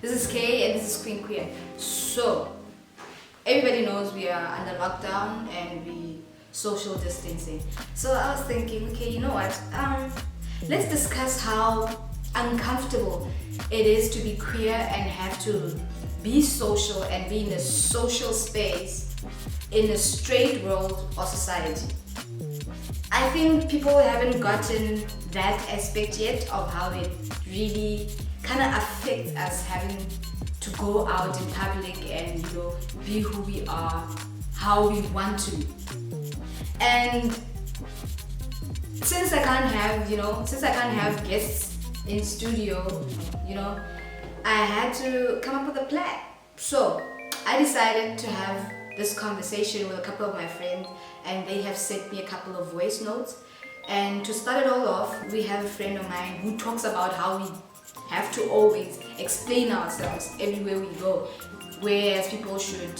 This is Kay and this is Queen Queer. So, everybody knows we are under lockdown and we social distancing. So I was thinking, okay, you know what? Let's discuss how uncomfortable it is to be queer and have to be social and be in a social space in a straight world or society. I think people haven't gotten that aspect yet of how it really kind of affects us having to go out in public and be who we are, how we want to. And since I can't have guests in studio, I had to come up with a plan. So I decided to have this conversation with a couple of my friends, and they have sent me a couple of voice notes. And to start it all off, we have a friend of mine who talks about how we have to always explain ourselves everywhere we go, whereas people should,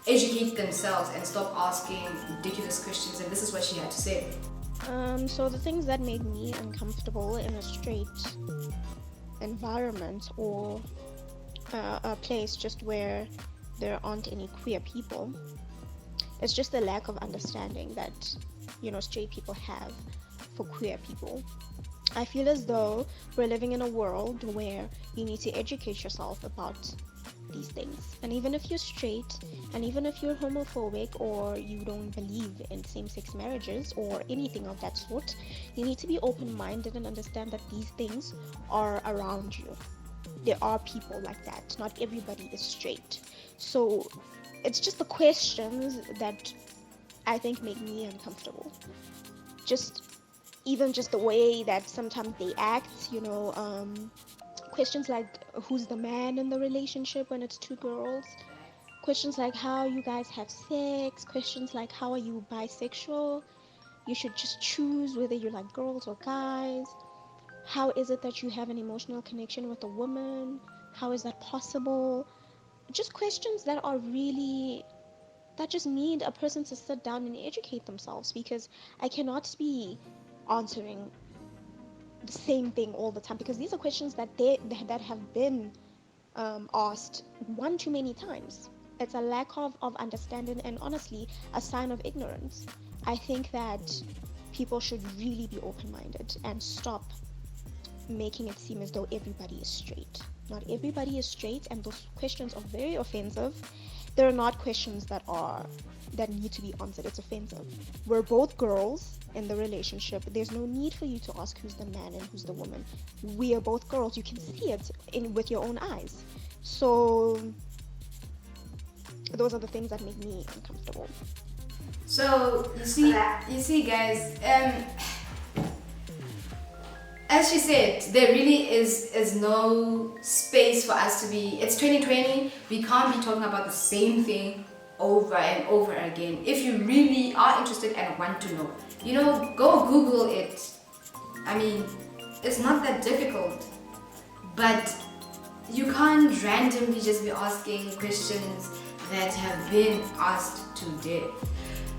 educate themselves and stop asking ridiculous questions. And this is what she had to say. So the things that made me uncomfortable in a straight environment or a place just where there aren't any queer people, it's just the lack of understanding that straight people have for queer people. I feel as though we're living in a world where you need to educate yourself about these things, and even if you're straight and even if you're homophobic or you don't believe in same-sex marriages or anything of that sort, you need to be open-minded and understand that these things are around you. There are people like that. Not everybody is straight. So it's just the questions that I think make me uncomfortable. Even just the way that sometimes they act, questions like who's the man in the relationship when it's two girls, questions like how you guys have sex, questions like how are you bisexual, you should just choose whether you like girls or guys, how is it that you have an emotional connection with a woman, how is that possible, just questions that just need a person to sit down and educate themselves, because I cannot be answering the same thing all the time, because these are questions that have been asked one too many times. It's a lack of understanding, and honestly a sign of ignorance. I think that people should really be open-minded and stop making it seem as though everybody is straight. Not everybody is straight, and those questions are very offensive. They're not questions that need to be answered. It's offensive. We're both girls in the relationship. There's no need for you to ask who's the man and who's the woman. We are both girls. You can see it with your own eyes. So those are the things that make me uncomfortable. So you see, guys. As she said, there really is no space for us to be. It's 2020. We can't be talking about the same thing over and over again. If you really are interested and want to know, go Google it. I mean, it's not that difficult. But you can't randomly just be asking questions that have been asked to death.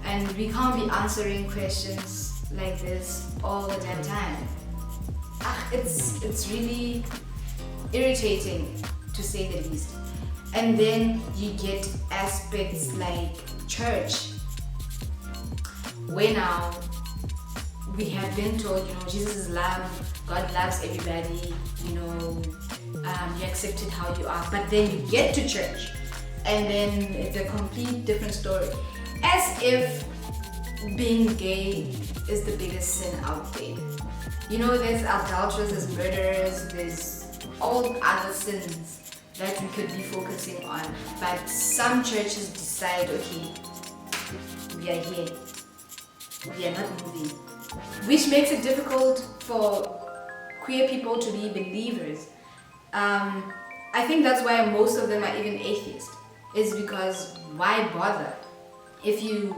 And we can't be answering questions like this all the damn time. It's really irritating, to say the least. And then you get aspects like church, where now we have been told, Jesus is love, God loves everybody, you're accepted how you are. But then you get to church, and then it's a complete different story. As if being gay is the biggest sin out there. There's adulterers, there's murderers, there's all other sins that we could be focusing on. But some churches decide, okay, we are here. We are not moving. Which makes it difficult for queer people to be believers. I think that's why most of them are even atheists. Is because why bother? If you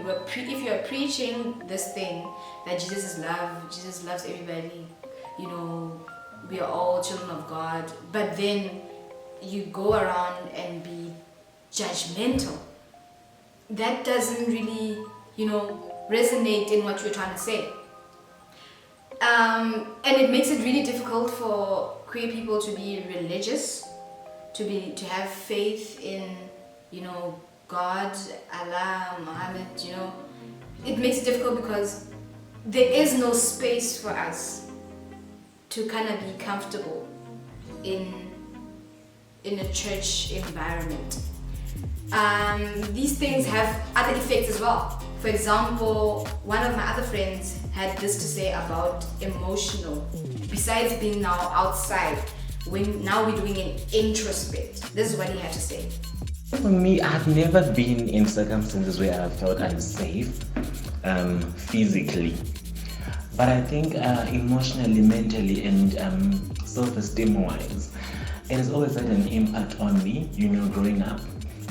are preaching this thing that Jesus is love, Jesus loves everybody, we are all children of God, but then you go around and be judgmental, that doesn't really resonate in what you're trying to say. And it makes it really difficult for queer people to be religious, to have faith in, God, Allah, Muhammad, it makes it difficult because there is no space for us to kind of be comfortable in a church environment. These things have other effects as well. For example, one of my other friends had this to say about emotional. Besides being now outside, now we're doing an introspect. This is what he had to say. For me, I've never been in circumstances where I felt unsafe physically. But I think emotionally, mentally, and self-esteem wise, it has always had an impact on me, growing up,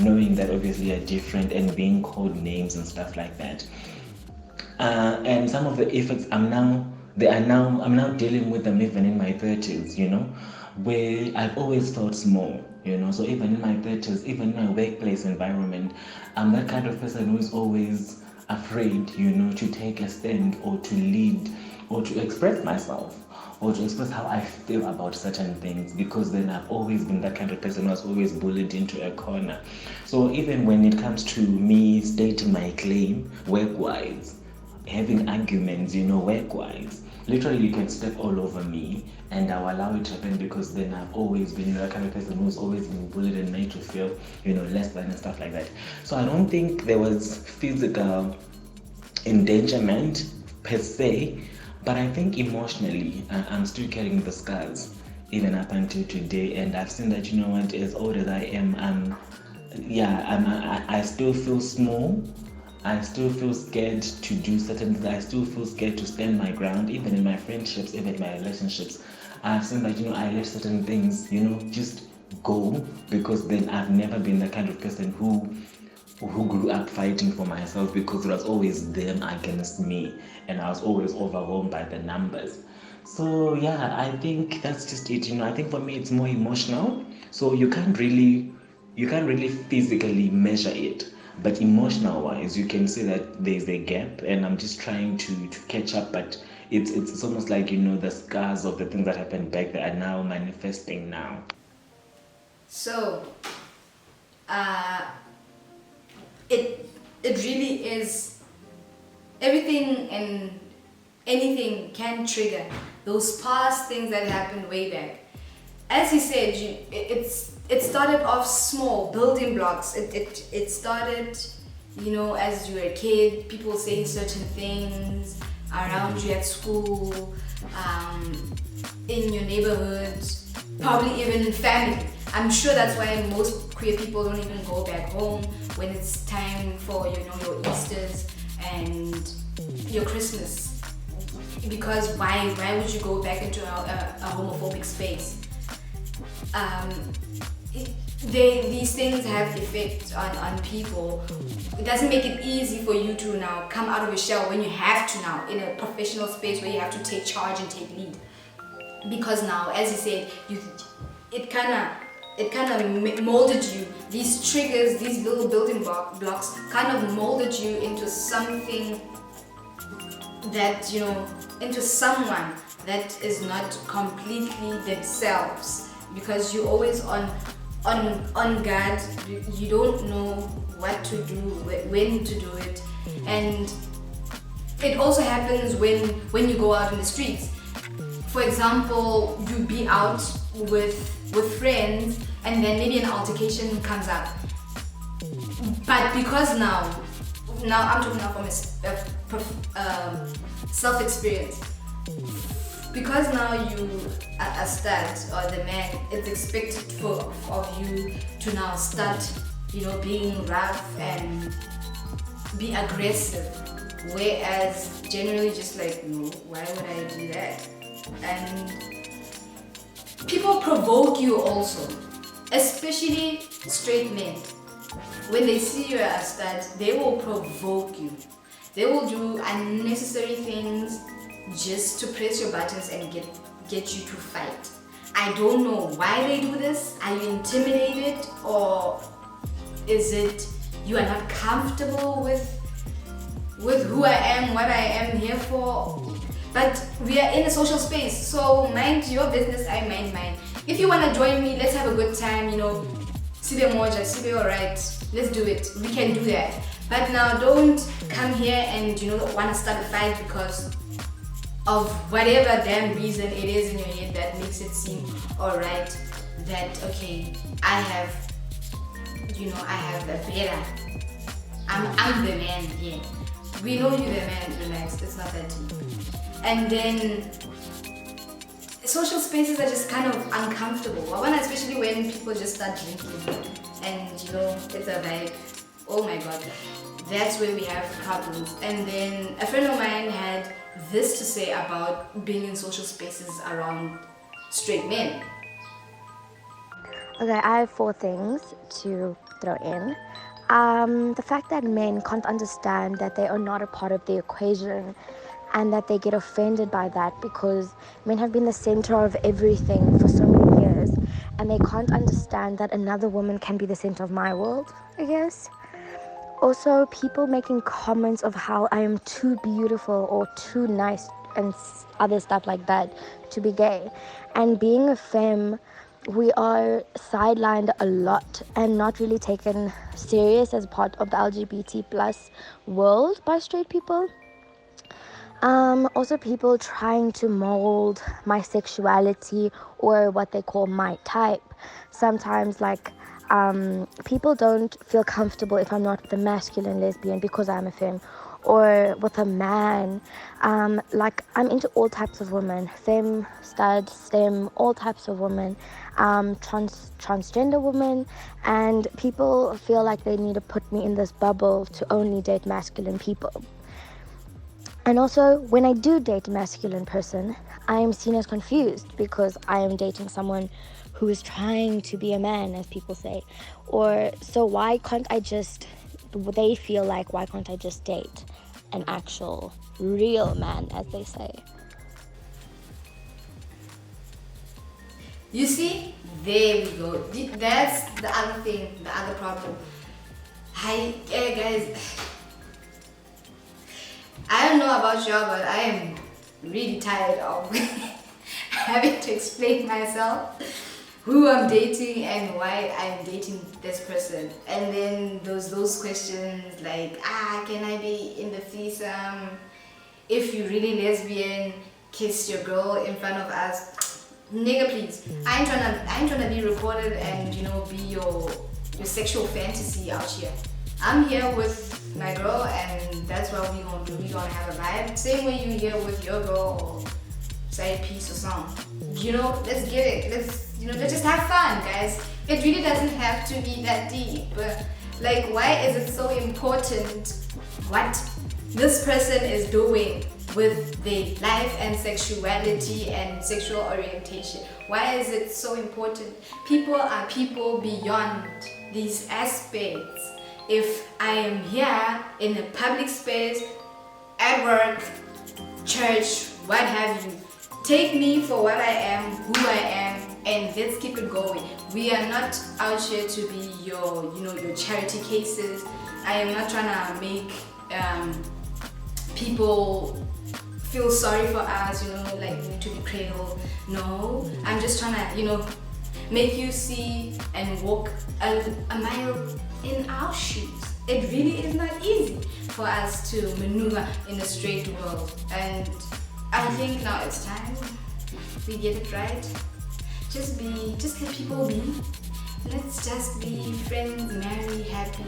knowing that obviously you're different and being called names and stuff like that. And some of the effects I'm now dealing with them even in my 30s, where I've always felt small, so even in my 30s, even in my workplace environment, I'm that kind of person who's always afraid, to take a stand or to lead or to express myself or to express how I feel about certain things, because then I've always been that kind of person who was always bullied into a corner. So even when it comes to me stating my claim work-wise, having arguments, work-wise, literally you can step all over me and I'll allow it to happen, because then I've always been that kind of person who's always been bullied and made to feel, less than and stuff like that. So I don't think there was physical endangerment per se, but I think emotionally I'm still carrying the scars even up until today, and I've seen that, as old as I am, I still feel small. I still feel scared to do certain things. I still feel scared to stand my ground, even in my friendships, even in my relationships. I've seen that, I let certain things, just go, because then I've never been the kind of person who grew up fighting for myself, because it was always them against me, and I was always overwhelmed by the numbers. So yeah, I think that's just it. I think for me it's more emotional. So you can't really physically measure it. But emotional wise, you can see that there's a gap, and I'm just trying to catch up. But it's almost like, the scars of the things that happened back that are now manifesting now. So, it really is, everything and anything can trigger those past things that happened way back. As he said, it started off small, building blocks. It started, as you were a kid, people saying certain things around you at school, in your neighborhood, probably even in family. I'm sure that's why most queer people don't even go back home when it's time for, your Easters and your Christmas. Because why would you go back into a homophobic space? These things have effect on people. It doesn't make it easy for you to now come out of your shell when you have to now in a professional space where you have to take charge and take lead. Because now, as you said, it kind of molded you. These triggers, these little building blocks, kind of molded you into something that into someone that is not completely themselves. Because you're always on guard, you don't know what to do, when to do it, and it also happens when you go out in the streets. For example, you be out with friends, and then maybe an altercation comes up. But because now I'm talking now from a self-experience. Because now you are stud or the man, it's expected of you to now start, being rough and be aggressive. Whereas generally just like, no, why would I do that? And people provoke you also, especially straight men. When they see you as a stud, they will provoke you. They will do unnecessary things just to press your buttons and get you to fight. I don't know why they do this. Are you intimidated, or is it you are not comfortable with who I am, what I am here for? But we are in a social space, so mind your business, I mind mine. If you wanna join me, let's have a good time, sibe moja, sibe alright, let's do it. We can do that. But now don't come here and wanna start a fight because of whatever damn reason it is in your head that makes it seem alright that okay, I have the better. I'm the man here. We know you're the man, relax, it's not that deep. And then social spaces are just kind of uncomfortable. Especially when people just start drinking and it's a vibe. Oh my god, that's where we have problems. And then a friend of mine had this to say about being in social spaces around straight men. Okay, I have 4 things to throw in. The fact that men can't understand that they are not a part of the equation and that they get offended by that because men have been the center of everything for so many years and they can't understand that another woman can be the center of my world, I guess. Also, people making comments of how I am too beautiful or too nice and other stuff like that to be gay. And being a femme, we are sidelined a lot and not really taken serious as part of the LGBT plus world by straight people. Also people trying to mold my sexuality or what they call my type. Sometimes people don't feel comfortable if I'm not with a masculine lesbian because I'm a femme, or with a man. I'm into all types of women, femme, stud, stem, all types of women, transgender women, and people feel like they need to put me in this bubble to only date masculine people. And also, when I do date a masculine person, I am seen as confused because I am dating someone who is trying to be a man, as people say. So why can't I just date an actual, real man, as they say? You see? There we go. That's the other thing, the other problem. Hi, guys. I don't know about y'all, but I am really tired of having to explain myself, who I'm dating and why I'm dating this person. And then those questions like, can I be in the threesome? If you really lesbian, kiss your girl in front of us. Nigga, please. I ain't tryna be recorded and be your sexual fantasy out here. I'm here with my girl and that's what we gonna do. We gonna have a vibe. Same way you here with your girl or side piece or something. Let's get it. Let's just have fun, guys. It really doesn't have to be that deep. But why is it so important what this person is doing with their life and sexuality and sexual orientation? Why is it so important? People are people beyond these aspects. If I am here in a public space, at work, church, what have you, take me for what I am, who I am, and let's keep it going. We are not out here to be your charity cases. I am not trying to make people feel sorry for us, we need to be cradled. No, I'm just trying to, make you see and walk a mile in our shoes. It really is not easy for us to maneuver in a straight world. And I think now it's time we get it right. Just let people be. Let's just be friends, marry, happy,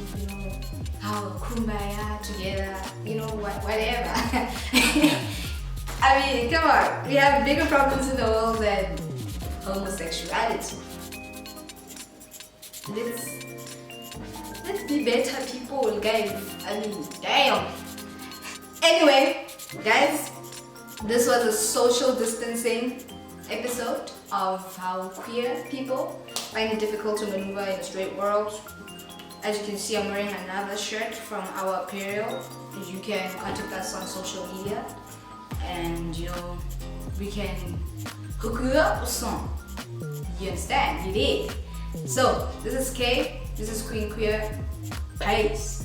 how kumbaya together, whatever. I mean, come on, we have bigger problems in the world than homosexuality. Let's be better people, guys. I mean, damn. Anyway, guys, this was a social distancing episode of how queer people find it difficult to maneuver in a straight world. As you can see, I'm wearing another shirt from our apparel. You can contact us on social media and we can hook you up or something. You understand? You did. So, this is Kay, this is Queen Queer. Peace.